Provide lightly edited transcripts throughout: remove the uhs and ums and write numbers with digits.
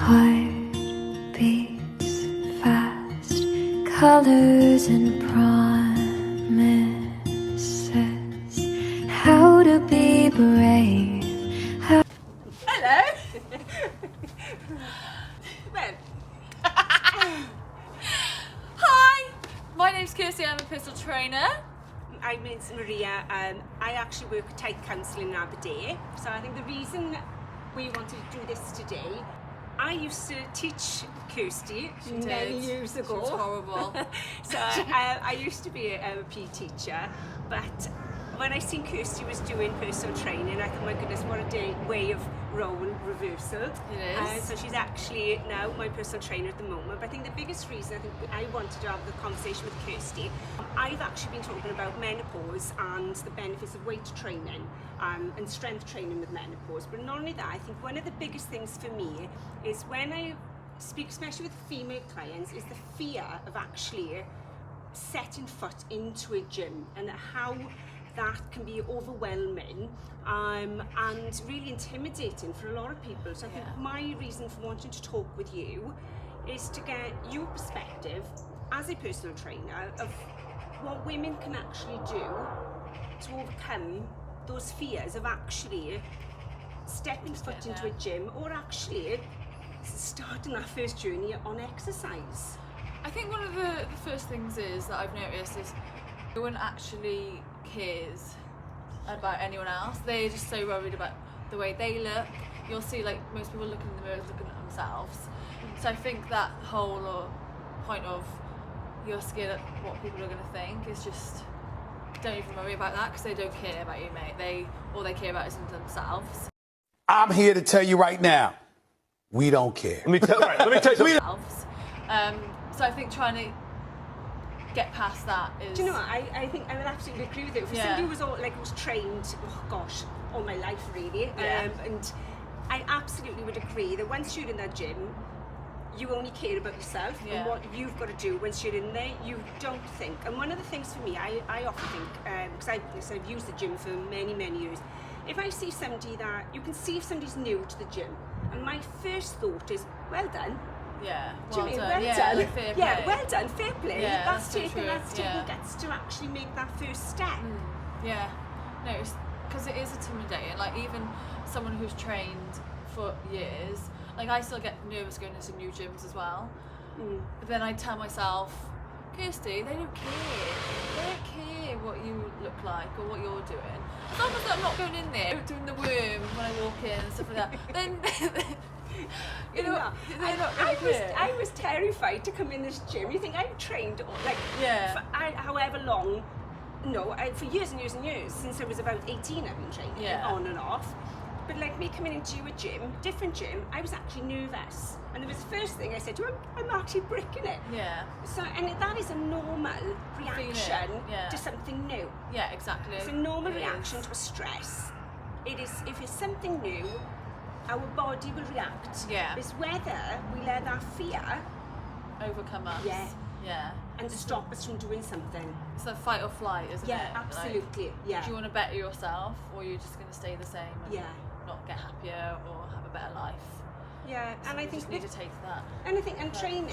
Heart beats fast, colors and promises. How to be brave. Hello. Hi, my name's Kirsty. I'm a personal trainer. My name's Maria. I actually work at Tight Council in Aberdeen. So I think the reason we wanted to do this today, I used to teach Kirsty many years ago. She was horrible. So I used to be a PE teacher, but when I seen Kirsty was doing personal training, I thought, my goodness, what a way of role reversal. It is. So she's actually now my personal trainer at the moment. But I think the biggest reason I wanted to have the conversation with Kirsty, I've actually been talking about menopause and the benefits of weight training and strength training with menopause. But not only that, I think one of the biggest things for me is when I speak, especially with female clients, is the fear of actually setting foot into a gym and how that can be overwhelming and really intimidating for a lot of people. So I think my reason for wanting to talk with you is to get your perspective as a personal trainer of what women can actually do to overcome those fears of actually stepping foot into a gym or actually starting that first journey on exercise. I think one of the first things is that I've noticed is no one actually cares about anyone else. They're just so worried about the way they look. You'll see like most people looking in the mirror looking at themselves. So I think that whole point of you're scared of what people are going to think is just don't even worry about that because they don't care about you, mate. All they care about is themselves. I'm here to tell you right now, we don't care. Let me tell you something. So I think trying to get past that is. Do you know what? I think I would absolutely agree with you. For somebody who was was trained, all my life really, and I absolutely would agree that once you're in that gym, you only care about yourself and what you've got to do. Once you're in there, you don't think. And one of the things for me, I often think, because I've used the gym for many years, if I see somebody that, you can see if somebody's new to the gym, and my first thought is, well done. Yeah, well done. Like fair play. Yeah, well done, fair play. Yeah, that's taking guts to actually make that first step. Yeah, no, because it is intimidating. Like even someone who's trained for years, like I still get nervous going into new gyms as well. But then I tell myself, Kirsty, they don't care. They don't care what you look like or what you're doing. As long as I'm not going in there doing the worm when I walk in and stuff like that, then you know, they're not going to care. I was terrified to come in this gym. You think I've trained for however long? No, for years and years and years. Since I was about 18, I've been training on and off. But like me coming into a gym, different gym, I was actually nervous. And it was the first thing I said to her, I'm actually bricking it. Yeah. So, and that is a normal reaction to something new. Yeah, exactly. It's a normal reaction to a stress. It is, if it's something new, our body will react. Yeah. It's whether we let that fear overcome us. Yeah. And to stop us from doing something. It's the fight or flight, isn't it? Yeah, absolutely. Like, do you want to better yourself, or are you just going to stay the same and not get happier or have a better life? Yeah, So and I you think just need to take that. And I think training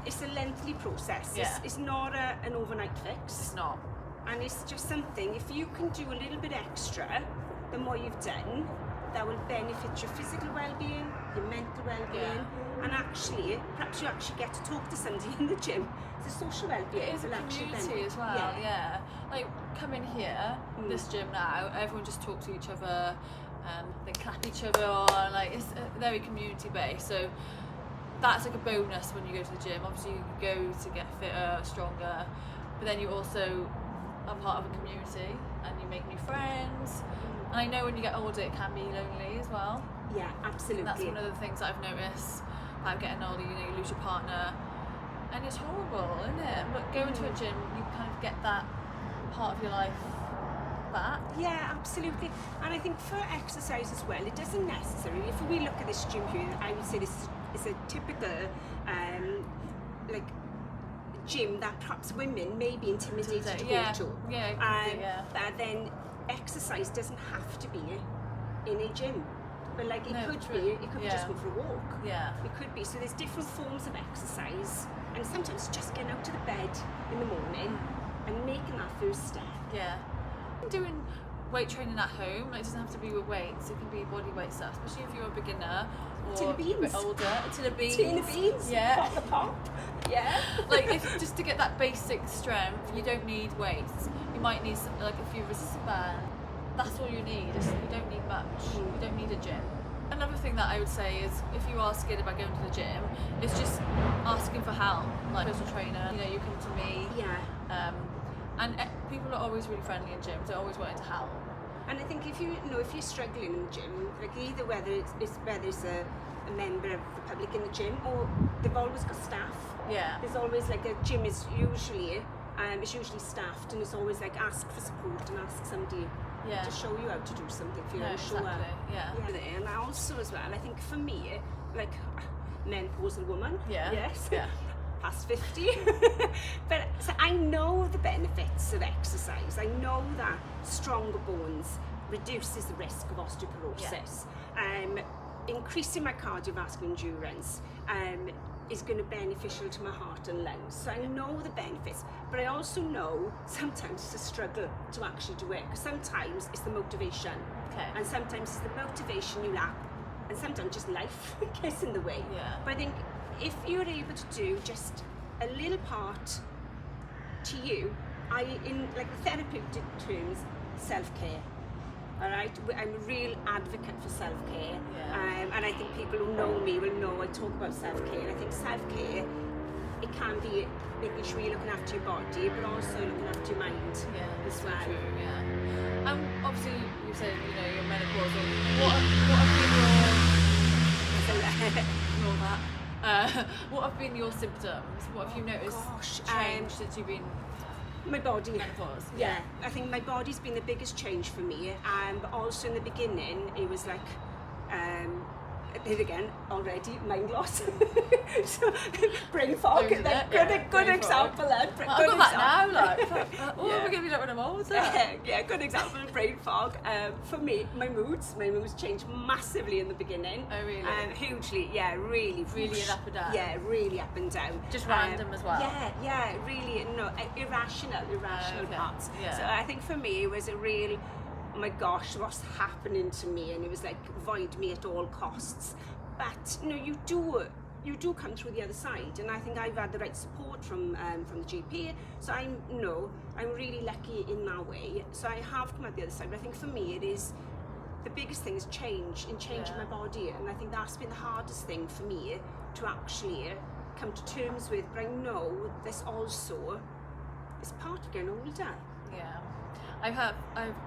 it's a lengthy process. Yeah. It's not an overnight fix. It's not. And it's just something, if you can do a little bit extra than what you've done, that will benefit your physical well-being, your mental well-being, and actually, perhaps you actually get to talk to somebody in the gym. It's a social well-being. It is a community as well, Like, come in here, this gym now, everyone just talks to each other, they clap each other on, like, it's very community-based, so that's like a bonus when you go to the gym. Obviously, you go to get fitter, stronger, but then you also are part of a community, and you make new friends. And I know when you get older it can be lonely as well. Yeah, absolutely. And that's one of the things that I've noticed about getting older, you lose your partner. And it's horrible, isn't it? But going to a gym, you kind of get that part of your life back. Yeah, absolutely. And I think for exercise as well, it doesn't necessarily, if we look at this gym here, I would say this is a typical gym that perhaps women may be intimidated to go to. Yeah, But then exercise doesn't have to be in a gym. But like it No, could true. be, it could be just Yeah. go for a walk. Yeah. It could be. So there's different forms of exercise, and sometimes just getting out to the bed in the morning and making that first step. Yeah. Doing weight training at home, like, it doesn't have to be with weights, it can be body weight stuff, especially if you're a beginner or Tin of a bit beans. older. Tin of beans. Tin of beans. Yeah. Pop the pop. Yeah. Like, if just to get that basic strength, you don't need weights. You might need like a few resistance bands. That's all you need. You don't need much. You don't need a gym. Another thing that I would say is, if you are scared about going to the gym, is just asking for help. Like personal trainer, you come to me. Yeah. And people are always really friendly in gyms. They're always wanting to help. And I think if if you're struggling in the gym, like either whether it's a member of the public in the gym, or they've always got staff. Yeah. There's always like a gym is usually staffed, and it's always like ask for support and ask somebody Yeah. to show you how to do something if you're No, unsure. exactly, yeah. And also as well, I think for me, like menopausal woman. Yeah. Yes. Yeah. Past 50. But so I know the benefits of exercise. I know that stronger bones reduces the risk of osteoporosis. Increasing my cardiovascular endurance is going to be beneficial to my heart and lungs. So I know the benefits, but I also know sometimes it's a struggle to actually do it, because sometimes it's the motivation, Okay. and sometimes it's the motivation you lack, and sometimes just life gets in the way. Yeah. But I think if you're able to do just a little part to you, in like the therapeutic terms, self-care. All right, I'm a real advocate for self-care, Yeah. and I think people who know me will know I talk about self-care. And I think self-care, it can be making sure you're looking after your body, but also looking after your mind as so well. true, yeah. Obviously, you said, you're menopausal. What have been ignore that. What have been your symptoms? What have you noticed gosh, changed since you've been My body. menopause? Yeah, I think my body's been the biggest change for me. But also in the beginning, it was like, here again, already mind loss. So, brain fog. Losing Like, it, yeah, good brain example. fog. Good I've got that example. now, like, Yeah. we're going to be like when I'm older. Yeah, good example of brain fog. For me, my moods changed massively in the beginning. Oh, really? Hugely, yeah, really. Really whoosh. an up and down? Yeah, really up and down. Just random as well? Yeah, really, irrational Okay, parts. yeah. So I think for me, it was a real, oh my gosh, what's happening to me? And it was like, avoid me at all costs. But, you do come through the other side, and I think I've had the right support from the GP, so I'm really lucky in that way. So I have come out the other side, but I think for me it is, the biggest thing is changing Yeah. my body, and I think that's been the hardest thing for me to actually come to terms with. But I know this also is part of getting older. Yeah. I've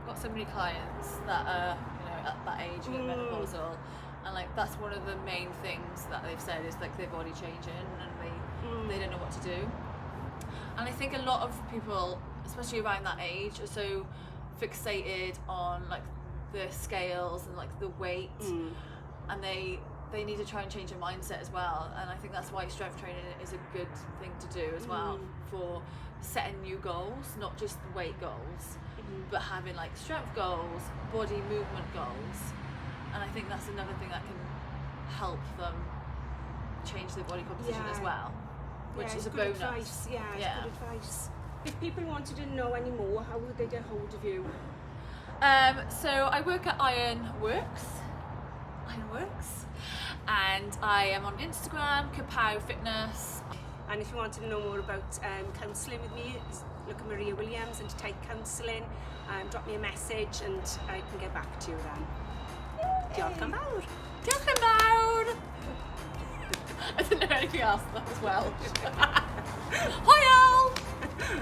got so many clients that are, at that age, menopausal, and like that's one of the main things that they've said is like their body changing and they don't know what to do. And I think a lot of people, especially around that age, are so fixated on like the scales and like the weight, and they need to try and change their mindset as well. And I think that's why strength training is a good thing to do as well, for setting new goals, not just weight goals, but having like strength goals, body movement goals. And I think that's another thing that can help them change their body composition as well, which Yeah, is a good bonus. Advice. Yeah, it's Yeah. good advice. If people wanted to know any more, how would they get hold of you? So I work at Ironworks, and I am on Instagram, Kapow Fitness. And if you wanted to know more about counselling with me, look at Maria Williams and take counselling. Drop me a message and I can get back to you then. Diolch yn fawr. Diolch yn fawr! I didn't know anything else as well. Hwyl!